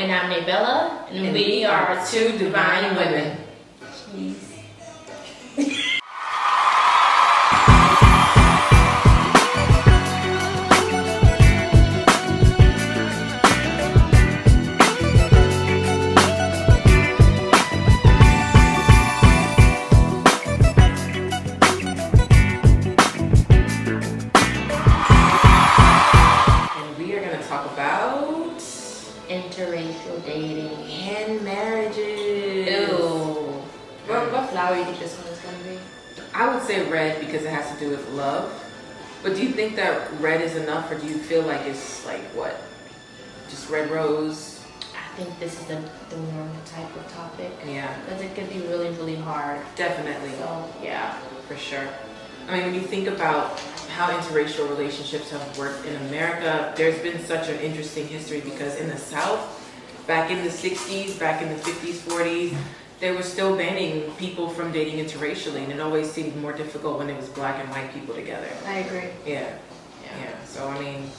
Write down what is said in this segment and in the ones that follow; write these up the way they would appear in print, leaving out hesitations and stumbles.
And I'm Naebella, and we are two divine women. Jeez. Interracial dating and marriages. Ew. What flower do you think this one is going to be? I would say red because it has to do with love. But do you think that red is enough, or do you feel like it's like what? Just red rose? I think this is the wrong type of topic. Yeah. Because it could be really, really hard. Definitely. So, yeah. For sure. I mean, when you think about how interracial relationships have worked in America, there's been such an interesting history because in the South, back in the 60s, back in the 50s, 40s, they were still banning people from dating interracially, and it always seemed more difficult when it was black and white people together. I agree. Yeah. So, I mean,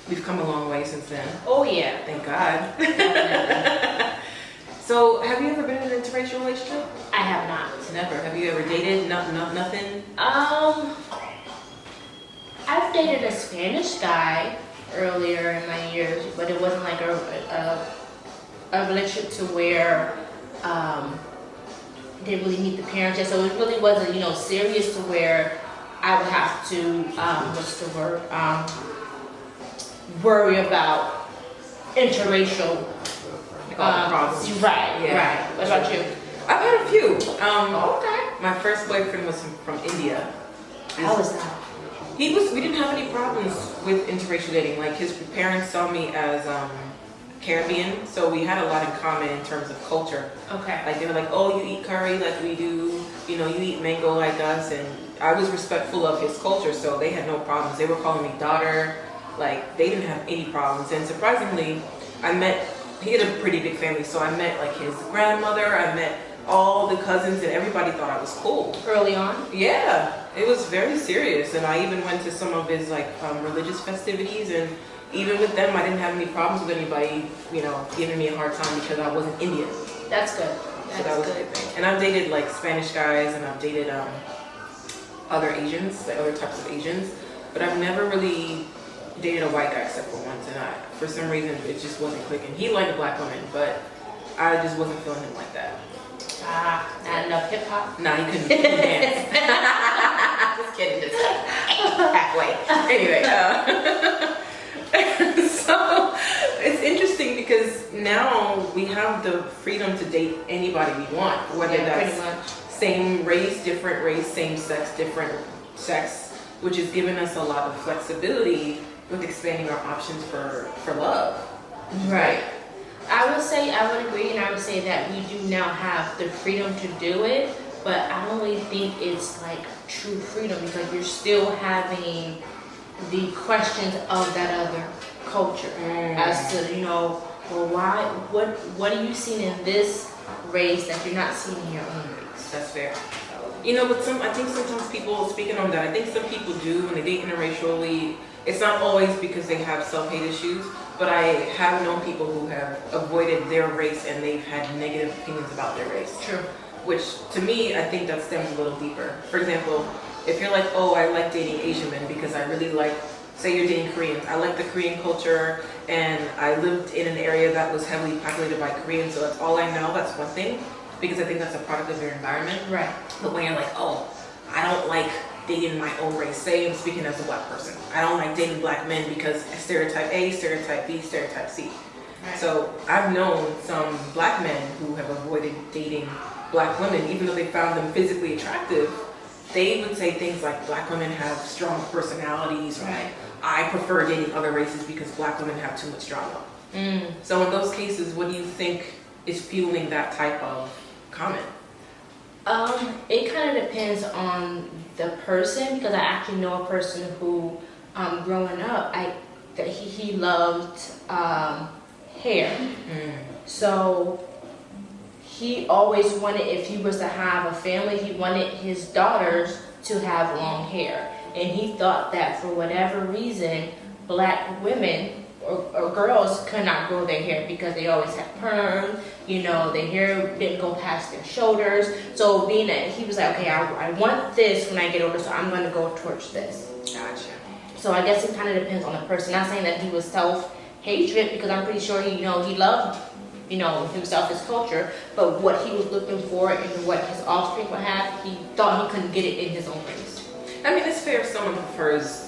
we've come a long way since then. Oh, yeah. Thank God. So, have you ever been in an interracial relationship? I have not. Never. Have you ever dated? Nothing? I've dated a Spanish guy earlier in my years, but it wasn't like a relationship to where didn't really meet the parents yet. So it really wasn't, serious to where I would have to what's the word? Worry about interracial problems. Right. What about you? I've had a few. Okay. My first boyfriend was from India. How was that? We didn't have any problems with interracial dating. Like, his parents saw me as Caribbean, so we had a lot in common in terms of culture. Okay. Like, they were like, oh, you eat curry like we do, you eat mango like us, and I was respectful of his culture, so they had no problems. They were calling me daughter, like, they didn't have any problems. And surprisingly, he had a pretty big family, so I met like his grandmother, I met all the cousins, and everybody thought I was cool. Early on? Yeah, it was very serious, and I even went to some of his religious festivities, and even with them, I didn't have any problems with anybody, giving me a hard time because I wasn't Indian. That's good. So that was a good thing. And I've dated like Spanish guys, and I've dated other Asians, like other types of Asians, but I've never really dated a white guy except for once, and for some reason it just wasn't clicking. He liked black women, but I just wasn't feeling him like that. Not enough hip hop? Nah, he couldn't dance. Just kidding, just halfway. Anyway, so it's interesting because now we have the freedom to date anybody we want, whether that's same race, different race, same sex, different sex, which has given us a lot of flexibility with expanding our options for love. Right. I would agree, and I would say that we do now have the freedom to do it, but I don't really think it's like true freedom because you're still having the questions of that other culture as to, well, why, what are you seeing in this race that you're not seeing in your own race? That's fair. But I think sometimes people, speaking on that, I think some people do when they date interracially. It's not always because they have self-hate issues, but I have known people who have avoided their race and they've had negative opinions about their race. True. Which, to me, I think that stems a little deeper. For example, if you're like, oh, I like dating Asian men because I really like, say you're dating Koreans, I like the Korean culture, and I lived in an area that was heavily populated by Koreans, so that's all I know, that's one thing, because I think that's a product of your environment. Right. But when you're like, oh, I don't like dating my own race, say I'm speaking as a black person, I don't like dating black men because stereotype A, stereotype B, stereotype C. Right. So I've known some black men who have avoided dating black women, even though they found them physically attractive. They would say things like, black women have strong personalities, right? I prefer dating other races because black women have too much drama. So in those cases, what do you think is fueling that type of comment? It kind of depends on the person, because I actually know a person who, growing up, that he loved hair. So he always wanted, if he was to have a family, he wanted his daughters to have long hair. And he thought that for whatever reason, black women or girls could not grow their hair because they always had perm, you know, their hair didn't go past their shoulders. So being that he was like, okay, I want this when I get older, so I'm going to go towards this. Gotcha. So I guess it kind of depends on the person. Not saying that he was self-hatred, because I'm pretty sure he loved, himself, his culture, but what he was looking for and what his offspring would have, he thought he couldn't get it in his own race. I mean, it's fair if someone prefers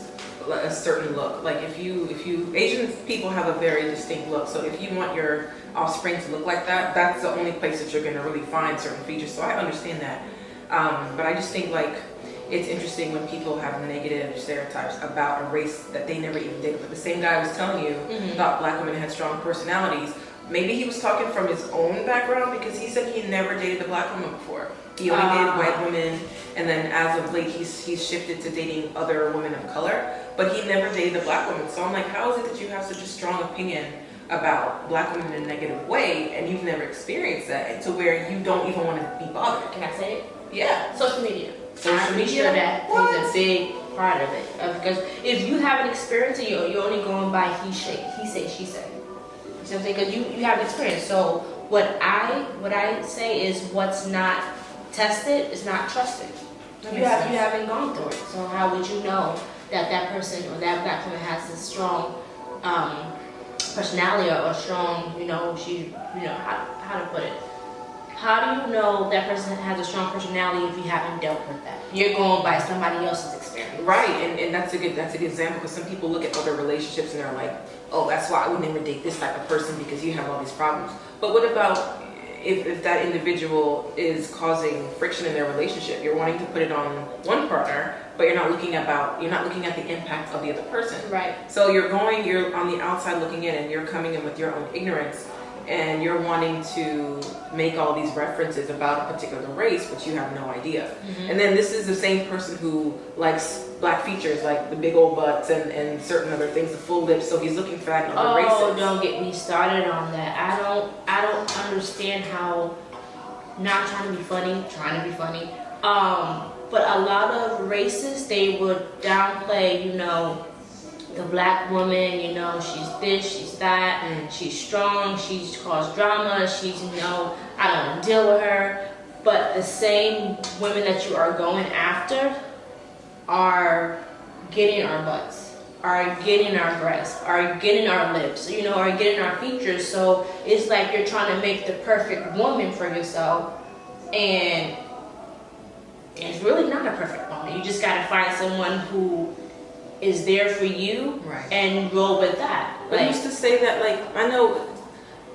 a certain look. Like if you Asian people have a very distinct look, so if you want your offspring to look like that, that's the only place that you're going to really find certain features. So I understand that, but I just think like it's interesting when people have negative stereotypes about a race that they never even dated. But the same guy I was telling you thought black women had strong personalities. Maybe he was talking from his own background, because he said he never dated a black woman before. He only dated white women, and then as of late he's shifted to dating other women of color, but he never dated a black woman. So I'm like, how is it that you have such a strong opinion about black women in a negative way, and you've never experienced that, to where you don't even want to be bothered? Can I say it? Yeah. Social media. Social media? Sure that plays a big part of it. Because if you haven't experienced it, you're only going by he say, she say. You know what I'm saying? Because you have experience. So what I say is, what's not tested is not trusted. You haven't gone through it. So how would you know that person or that black woman has a strong personality or strong, how to put it? How do you know that person has a strong personality if you haven't dealt with that? You're going by somebody else's experience. Right, and that's a good example, because some people look at other relationships and they're like, oh, that's why I would never date this type of person, because you have all these problems. But what about if that individual is causing friction in their relationship? You're wanting to put it on one partner, but you're not looking at the impact of the other person. Right. So you're on the outside looking in, and you're coming in with your own ignorance, and you're wanting to make all these references about a particular race, but you have no idea. And then this is the same person who likes black features, like the big old butts and certain other things, the full lips, so he's looking for that in other races. Oh, don't get me started on that. I don't understand how, not trying to be funny, but a lot of races, they would downplay, the black woman, she's this, she's that, she's strong, she's caused drama, she's, I don't deal with her. But the same women that you are going after are getting our butts, are getting our breasts, are getting our lips, are getting our features. So it's like you're trying to make the perfect woman for yourself, and it's really not a perfect woman. You just gotta find someone who is there for you, right, and roll with that. But I used to say that, I know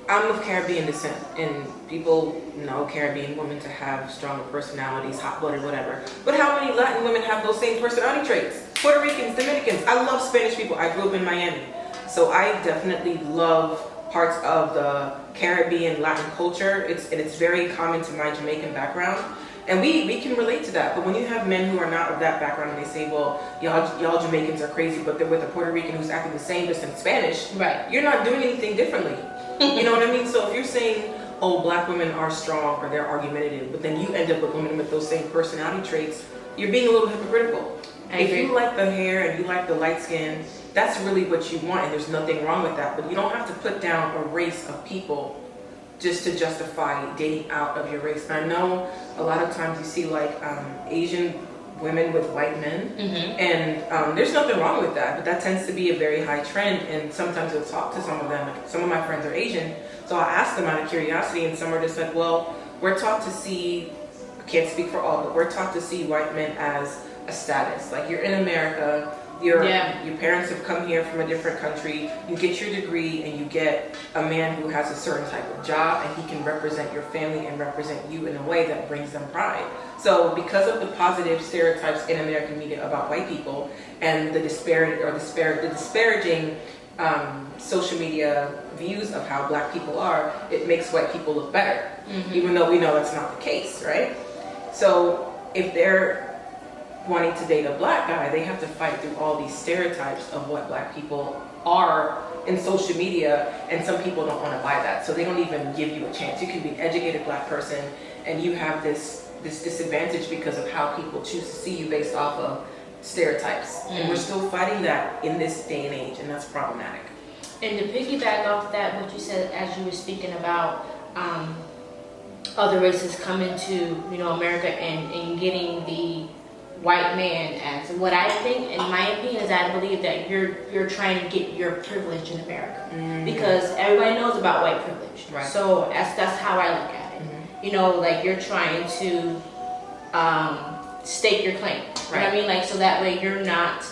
I'm of Caribbean descent, and people know Caribbean women to have stronger personalities, hot-blooded, whatever. But how many Latin women have those same personality traits? Puerto Ricans, Dominicans. I love Spanish people. I grew up in Miami. So I definitely love parts of the Caribbean Latin culture. It's very common to my Jamaican background. And we can relate to that. But when you have men who are not of that background, and they say, well, y'all Jamaicans are crazy, but they're with a Puerto Rican who's acting the same, just in Spanish, right, you're not doing anything differently. You know what I mean? So if you're saying, oh, black women are strong or they're argumentative, but then you end up with women with those same personality traits, you're being a little hypocritical. If you like the hair and you like the light skin, that's really what you want, and there's nothing wrong with that. But you don't have to put down a race of people just to justify dating out of your race. And I know a lot of times you see Asian women with white men, and there's nothing wrong with that, but that tends to be a very high trend. And sometimes you'll talk to some of them, some of my friends are Asian, so I'll ask them out of curiosity, and some are just like, well, we're taught to see, I can't speak for all, but we're taught to see white men as a status. Like, you're in America, your parents have come here from a different country, you get your degree, and you get a man who has a certain type of job, and he can represent your family and represent you in a way that brings them pride. So because of the positive stereotypes in American media about white people, and the disparaging social media views of how black people are, it makes white people look better, even though we know that's not the case, right? So if they're wanting to date a black guy, they have to fight through all these stereotypes of what black people are in social media, and some people don't want to buy that, so they don't even give you a chance. You can be an educated black person, and you have this disadvantage because of how people choose to see you based off of stereotypes. And we're still fighting that in this day and age, and that's problematic. And to piggyback off that, what you said as you were speaking about other races coming to, you know, America and getting the white man as what I think, in my opinion, is I believe that you're trying to get your privilege in America because everybody knows about white privilege. Right. So that's how I look at it. You know, like you're trying to stake your claim. You know what I mean? Like so that way you're not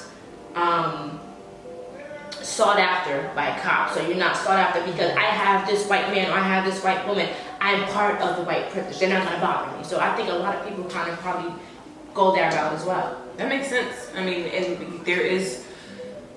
sought after by cops, or you're not sought after because I have this white man or I have this white woman. I'm part of the white privilege. They're not gonna bother me. So I think a lot of people kind of probably go that route as well. That makes sense. I mean, and there is,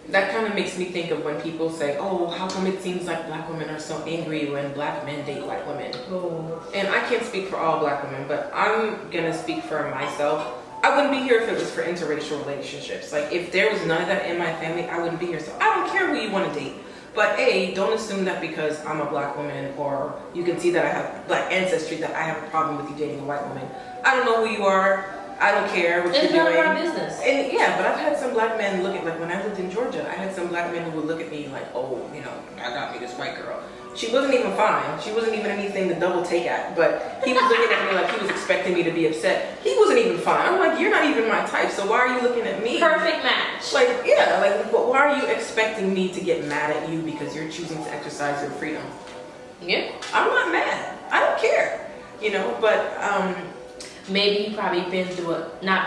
that kind of makes me think of when people say, oh, how come it seems like black women are so angry when black men date white women? Oh. And I can't speak for all black women, but I'm gonna speak for myself. I wouldn't be here if it was for interracial relationships. Like, if there was none of that in my family, I wouldn't be here. So I don't care who you want to date. But A, don't assume that because I'm a black woman or you can see that I have black ancestry that I have a problem with you dating a white woman. I don't know who you are. I don't care what you're doing. It's none of our business. And yeah, but I've had some black men look at, like when I lived in Georgia, I had some black men who would look at me like, oh, you know, I got me this white girl. She wasn't even fine. She wasn't even anything to double take at. But he was looking at me like he was expecting me to be upset. He wasn't even fine. I'm like, you're not even my type, so why are you looking at me? Perfect match. Like, yeah, like, but why are you expecting me to get mad at you because you're choosing to exercise your freedom? Yeah. I'm not mad. I don't care. You know, but maybe you probably not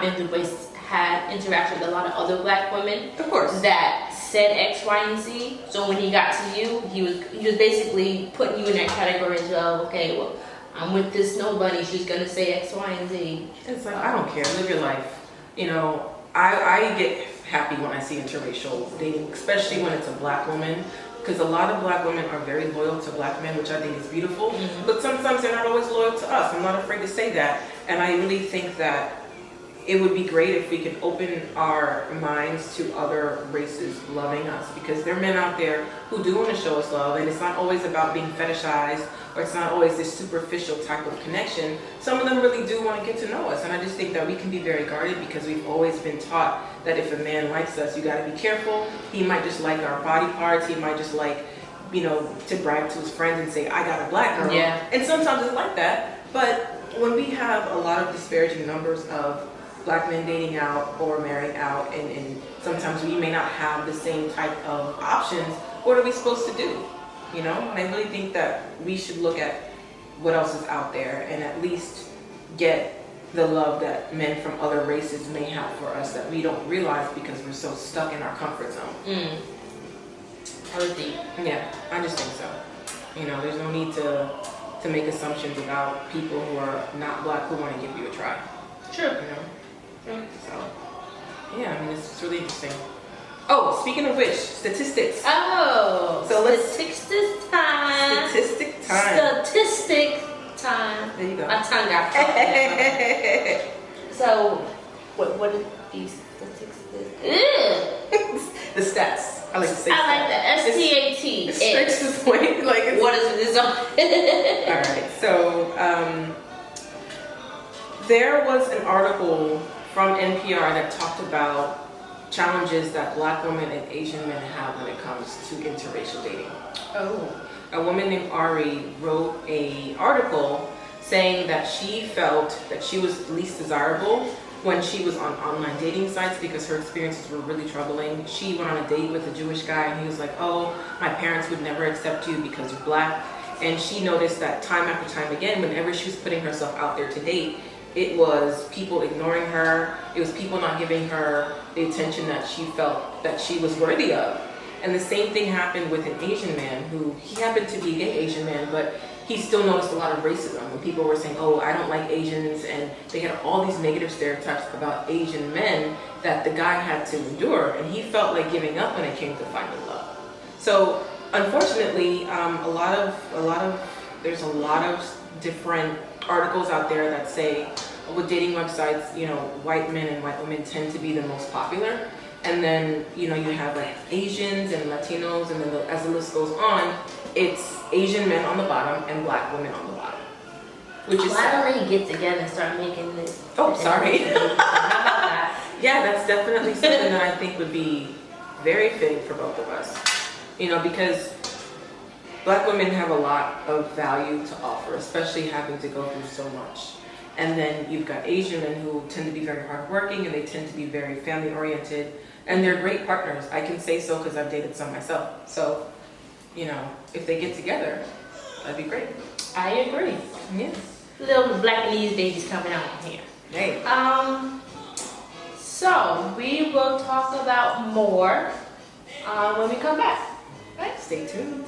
been through, but had interaction with a lot of other black women. Of course. That said X, Y, and Z. So when he got to you, he was basically putting you in that category as well. Okay, well, I'm with this nobody. She's gonna say X, Y, and Z. It's like, I don't care. Live your life. You know, I get happy when I see interracial dating, especially when it's a black woman. Because a lot of black women are very loyal to black men, which I think is beautiful. But sometimes they're not always loyal to us. I'm not afraid to say that. And I really think that it would be great if we could open our minds to other races loving us, because there are men out there who do want to show us love, and it's not always about being fetishized, or it's not always this superficial type of connection. Some of them really do want to get to know us, and I just think that we can be very guarded because we've always been taught that if a man likes us, you got to be careful. He might just like our body parts. He might just like, you know, to brag to his friends and say, I got a black girl. Yeah. And sometimes it's like that, but when we have a lot of disparaging numbers of black men dating out or marrying out, and sometimes we may not have the same type of options, what are we supposed to do? You know, and I really think that we should look at what else is out there and at least get the love that men from other races may have for us that we don't realize because we're so stuck in our comfort zone. I would think. Yeah, I just think so. You know, there's no need to make assumptions about people who are not black who want to give you a try. Sure. You know? So, yeah, I mean, it's really interesting. Oh, speaking of which, statistics. Oh, so statistics time. Statistic time. Statistic time. There you go. My tongue got caught. So, what are these statistics? The stats. I like to say. I like that. STAT. It strikes the point. Like, it's, what is it? All right. So, there was an article from NPR that talked about challenges that black women and Asian men have when it comes to interracial dating. Oh. A woman named Ari wrote an article saying that she felt that she was least desirable when she was on online dating sites because her experiences were really troubling. She went on a date with a Jewish guy and he was like, oh, my parents would never accept you because you're black. And she noticed that time after time again, whenever she was putting herself out there to date, it was people ignoring her. It was people not giving her the attention that she felt that she was worthy of. And the same thing happened with an Asian man who, he happened to be a gay Asian man, but he still noticed a lot of racism when people were saying, oh, I don't like Asians, and they had all these negative stereotypes about Asian men that the guy had to endure, and he felt like giving up when it came to finding love. So unfortunately, there's a lot of different articles out there that say with dating websites, you know, white men and white women tend to be the most popular. And then, you know, you have like Asians and Latinos, and then as the list goes on, it's Asian men on the bottom and black women on the bottom. Which is Why don't we get together and start making this? Oh, sorry. How about that? Yeah, that's definitely something that I think would be very fitting for both of us. You know, because Black women have a lot of value to offer, especially having to go through so much. And then you've got Asian men who tend to be very hardworking and they tend to be very family oriented, and they're great partners. I can say so because I've dated some myself. So, you know, if they get together, that'd be great. I agree. Yes. Little Blackanese babies coming out here. Hey. So we will talk about more when we come back. Right. Stay tuned.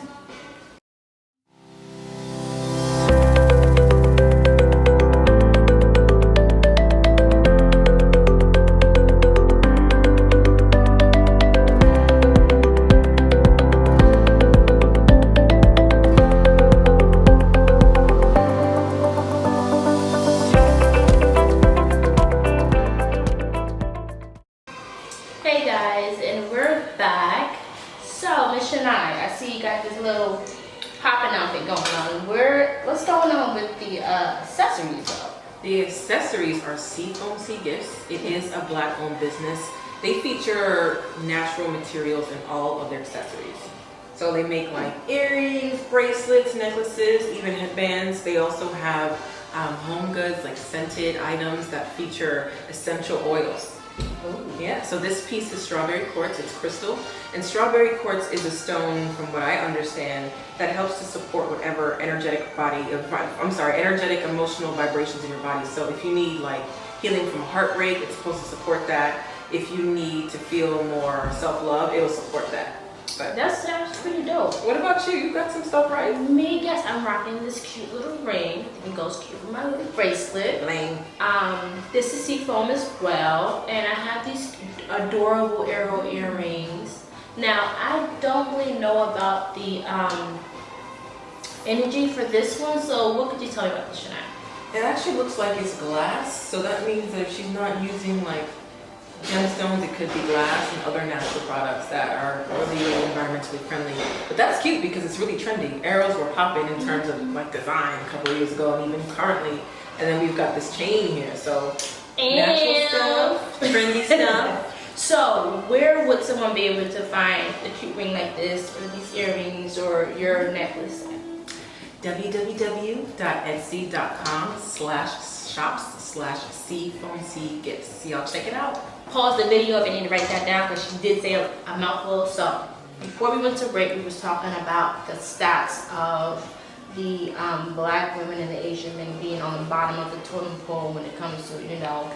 Hey guys, and we're back. So, Miss Shinai, I see you got this little popping outfit going on. What's going on with the accessories though? The accessories are Seafoam Sea Gifts. It is a Black-owned business. They feature natural materials in all of their accessories. So they make like earrings, bracelets, necklaces, even headbands. They also have home goods like scented items that feature essential oils. Ooh. Yeah, so this piece is strawberry quartz, it's crystal, and strawberry quartz is a stone, from what I understand, that helps to support whatever energetic energetic emotional vibrations in your body. So if you need like healing from heartbreak, it's supposed to support that. If you need to feel more self-love, it'll support that. But That sounds pretty dope. what about you? You got some stuff, right? Me, yes, I'm rocking this cute little ring. It goes cute with my little bracelet. Lame. This is seafoam as well, and I have these adorable arrow earrings. Now, I don't really know about the energy for this one, so what could you tell me about this, Shinai? It actually looks like it's glass, so that means that if she's not using like gemstones, it could be glass and other natural products that are really environmentally friendly. But that's cute because it's really trendy. Arrows were popping in terms of like design a couple of years ago and even currently. And then we've got this chain here, so natural stuff, trendy stuff. So, where would someone be able to find a cute ring like this, or these earrings, or your necklace? www.etsy.com/shops/seafoamseagifts. Y'all check it out. Pause the video if you need to write that down, because she did say a mouthful. So, before we went to break, we was talking about the stats of the Black women and the Asian men being on the bottom of the totem pole when it comes to, you know,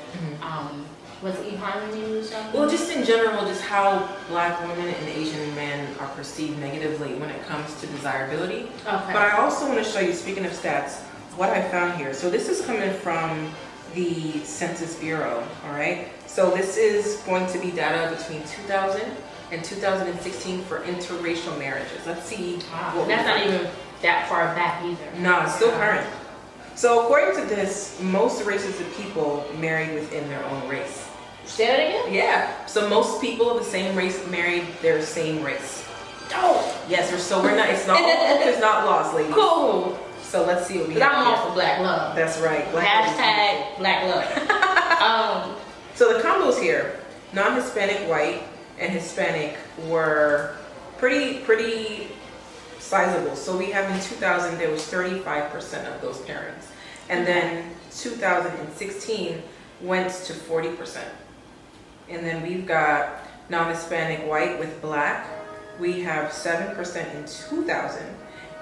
was it eHarmony or something? Well, just in general, just how Black women and Asian men are perceived negatively when it comes to desirability. Okay. But I also want to show you, speaking of stats, what I found here. So this is coming from the Census Bureau, all right? So this is going to be data between 2000 and 2016 for interracial marriages. Let's see. Wow, that's not even that far back either. No, it's still current. So according to this, most races of people married within their own race. Say that again? Yeah, so most people of the same race married their same race. Oh, Yes, we're not, it's not, all hope is not lost, ladies. cool. So let's see what we But have I'm here. all for Black love. That's right. Hashtag Black love. So the combos here, non-Hispanic white and Hispanic were pretty sizable. So we have in 2000, there was 35% of those pairings. And then 2016 went to 40%. And then we've got non-Hispanic white with Black. We have 7% in 2000.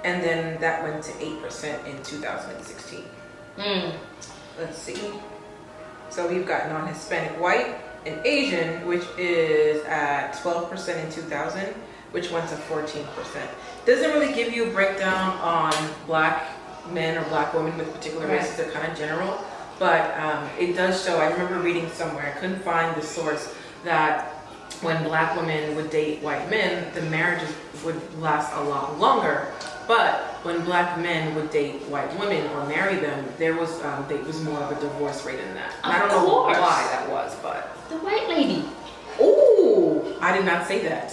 And then that went to 8% in 2016. Let's see. So we've got non-Hispanic white and Asian, which is at 12% in 2000, which went to 14%. Doesn't really give you a breakdown on Black men or Black women with particular races. They're kind of general, but it does show. I remember reading somewhere, I couldn't find the source, that when Black women would date white men, the marriages would last a lot longer. But when Black men would date white women or marry them, there was more of a divorce rate in that. And I don't know why that was, but The white lady. ooh, I did not say that.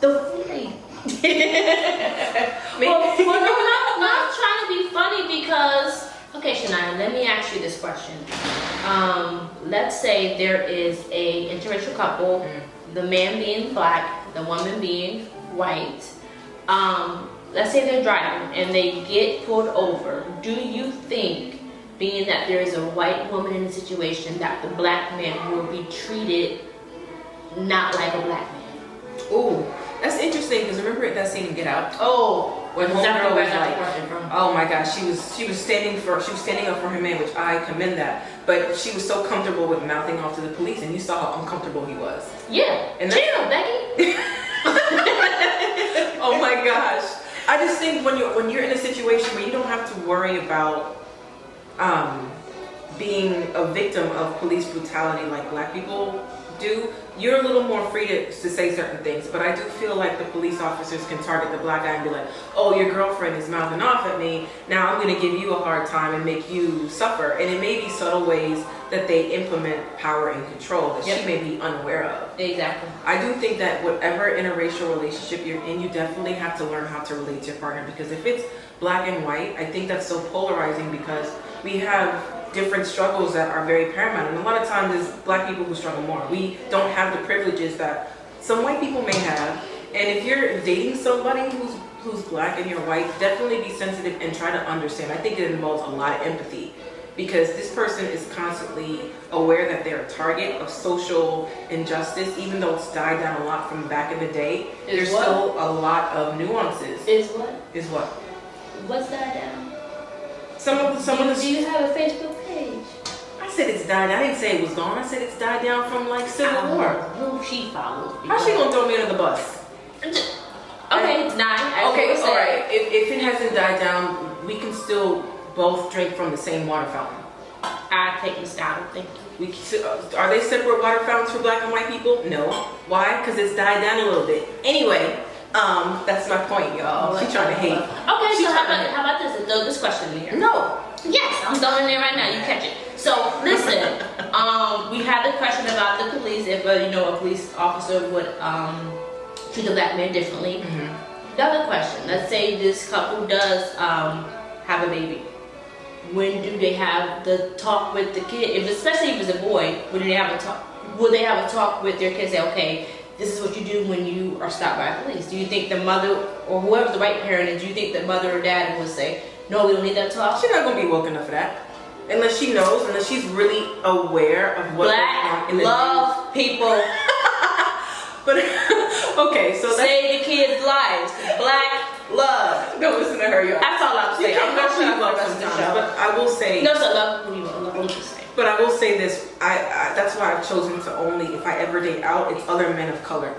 The white lady. Maybe. Well, no, not trying to be funny because, okay, Shania, let me ask you this question. Let's say there is a interracial couple, the man being Black, the woman being white. let's say they're driving and they get pulled over, do you think, being that there is a white woman in the situation, that the black man will be treated not like a black man? Ooh, that's interesting because remember that scene in Get Out? Oh, when exactly homegirl where was I got like, the question from. oh my gosh, she was standing up for her man, which I commend that. But she was so comfortable with mouthing off to the police, and you saw how uncomfortable he was. Yeah, and chill, Becky. Oh my gosh, I just think when you're in a situation where you don't have to worry about being a victim of police brutality like black people do, you're a little more free to say certain things. But I do feel like the police officers can target the black guy and be like, oh, your girlfriend is mouthing off at me, now I'm going to give you a hard time and make you suffer. And it may be subtle ways that they implement power and control that she may be unaware of. Exactly. I do think that whatever interracial relationship you're in, you definitely have to learn how to relate to your partner, because if it's black and white, I think that's so polarizing because we have different struggles that are very paramount, and a lot of times it's black people who struggle more. We don't have the privileges that some white people may have, and if you're dating somebody who's black and you're white, definitely be sensitive and try to understand. I think it involves a lot of empathy, because this person is constantly aware that they're a target of social injustice. Even though it's died down a lot from back in the day, there's still a lot of nuances. Is what? Is what? What's that down? Some of the. Do you have a Facebook page? I said it's died down. I didn't say it was gone. I said it's died down from like Civil War. Who she follows? How's she gonna throw me under the bus? Okay, it's 9. Okay, all right. If it hasn't died down, we can still both drink from the same water fountain. I take the style. Thank you. Are they separate water fountains for black and white people? No. Why? Because it's died down a little bit. Anyway, that's my point, y'all. She's trying to hate. Okay, so how about this? This question here. No. Yes, I'm throwing it right now. You catch it. So listen, we had the question about the police. If a police officer would treat a black man differently. Mm-hmm. Another question. Let's say this couple does have a baby. When do they have the talk with the kid? Especially if it's a boy, will they have a talk with their kid? Say, okay, this is what you do when you are stopped by police. Do you think the mother or whoever the right parent is, do you think the mother or dad would say, no, we don't need that talk? She's not gonna be woke enough for that. Unless she knows, unless she's really aware of what black love people. But okay, so save the kids' lives. Black love. Don't listen to her, y'all. That's all I'm saying. I'm not sure love sometimes, but I will say. No, so love. I'm just saying. But I will say this. I that's why I've chosen to only, if I ever date out, it's other men of color,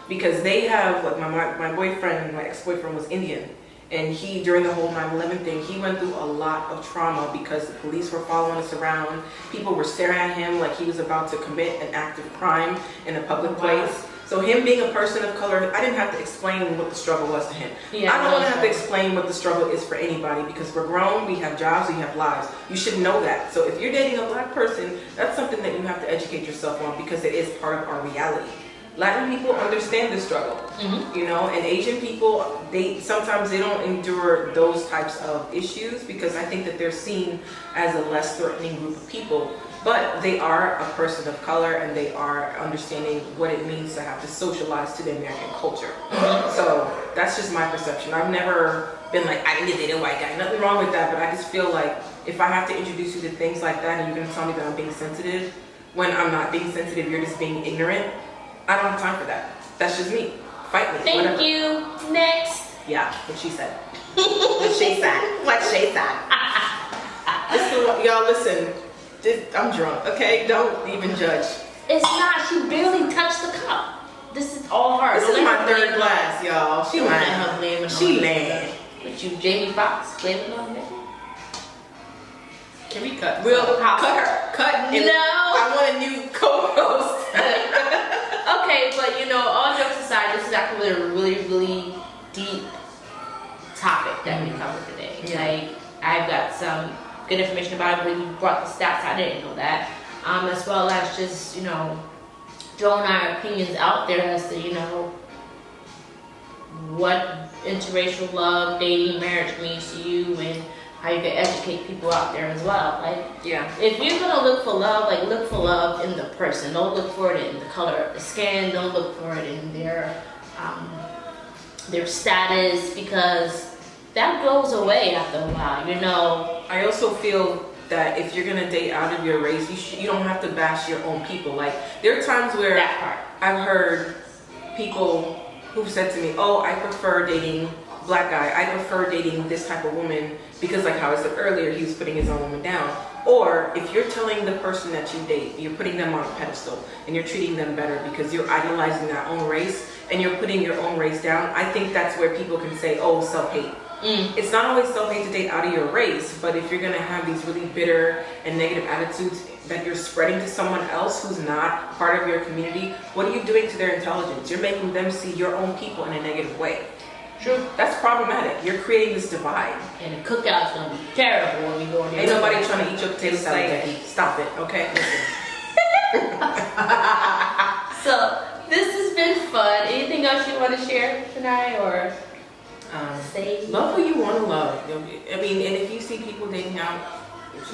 because they have like my boyfriend, my ex-boyfriend was Indian. And he, during the whole 9/11 thing, he went through a lot of trauma because the police were following us around. People were staring at him like he was about to commit an act of crime in a public place. So him being a person of color, I didn't have to explain what the struggle was to him. Yeah, I don't want to have to explain what the struggle is for anybody, because we're grown, we have jobs, we have lives. You should know that. So if you're dating a black person, that's something that you have to educate yourself on, because it is part of our reality. Latin people understand the struggle, mm-hmm. And Asian people, sometimes they don't endure those types of issues, because I think that they're seen as a less threatening group of people. But they are a person of color, and they are understanding what it means to have to socialize to the American culture. Mm-hmm. So that's just my perception. I've never been like, I need to date a white guy. Nothing wrong with that, but I just feel like if I have to introduce you to things like that, and you're going to tell me that I'm being sensitive, when I'm not being sensitive, you're just being ignorant, I don't have time for that. That's just me. Fight me. Thank you. Next. Yeah, what she said. What she said. What she said. Y'all listen. I'm drunk, okay? Don't even judge. It's not. She barely touched the cup. This is all her. This is my third glass, y'all. She lying. She lying. But you, Jamie Foxx, blaming on me. Can we cut? Real power. Cut her. Cut. No. I want a new co-host. Okay, but all jokes aside, this is actually a really, really deep topic that we covered today. Yeah. Like, I've got some good information about it, but you brought the stats, I didn't know that. As well as just, throwing our opinions out there as to, what interracial love, dating, marriage means to you, and how you can educate people out there as well. Like, yeah, if you're gonna look for love, like, look for love in the person. Don't look for it in the color of the skin. Don't look for it in their their status, because that goes away after a while, you know. I also feel that if you're gonna date out of your race, you don't have to bash your own people. Like, there are times where That part. I've heard people who've said to me, oh, I prefer dating black guy, I prefer dating this type of woman, because like how I said earlier, he was putting his own woman down. Or if you're telling the person that you date, you're putting them on a pedestal and you're treating them better because you're idolizing their own race and you're putting your own race down, I think that's where people can say, oh, self-hate. It's not always self-hate to date out of your race, but if you're gonna have these really bitter and negative attitudes that you're spreading to someone else who's not part of your community, what are you doing to their intelligence? You're making them see your own people in a negative way. True. That's problematic. You're creating this divide. And the cookout's gonna be terrible when we go in there. Ain't nobody trying to eat your potato salad, Becky. Stop it, okay? Listen. So, this has been fun. Anything else you want to share tonight, or say? Love who you want to love. I mean, and if you see people dating out,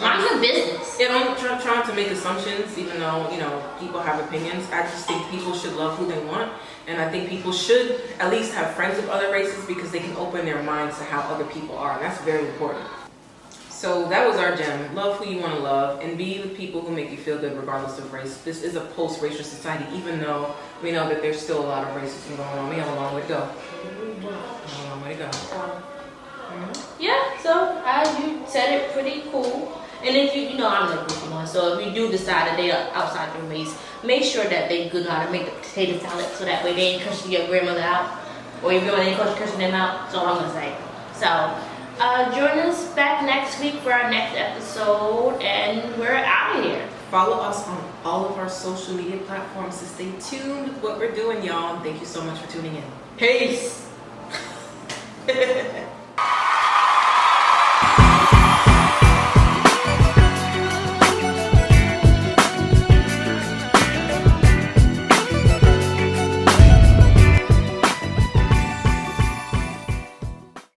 Mind your business. you know, trying to make assumptions, even though, you know, people have opinions. I just think people should love who they want. And I think people should at least have friends of other races because they can open their minds to how other people are. And that's very important. So that was our gem. Love who you want to love and be with people who make you feel good regardless of race. This is a post-racial society, even though we know that there's still a lot of racism going on. We have a long way to go. A long way to go. Yeah, so you said it pretty cool. And if you know, I'm a goofy one, so if you do decide to date outside your race, make sure that they know how to make the potato salad, so that way they ain't cursing your grandmother out, or your grandmother ain't cursing them out. That's all I'm gonna say. So, join us back next week for our next episode, and we're out of here. Follow us on all of our social media platforms to stay tuned with what we're doing, y'all. Thank you so much for tuning in. Peace.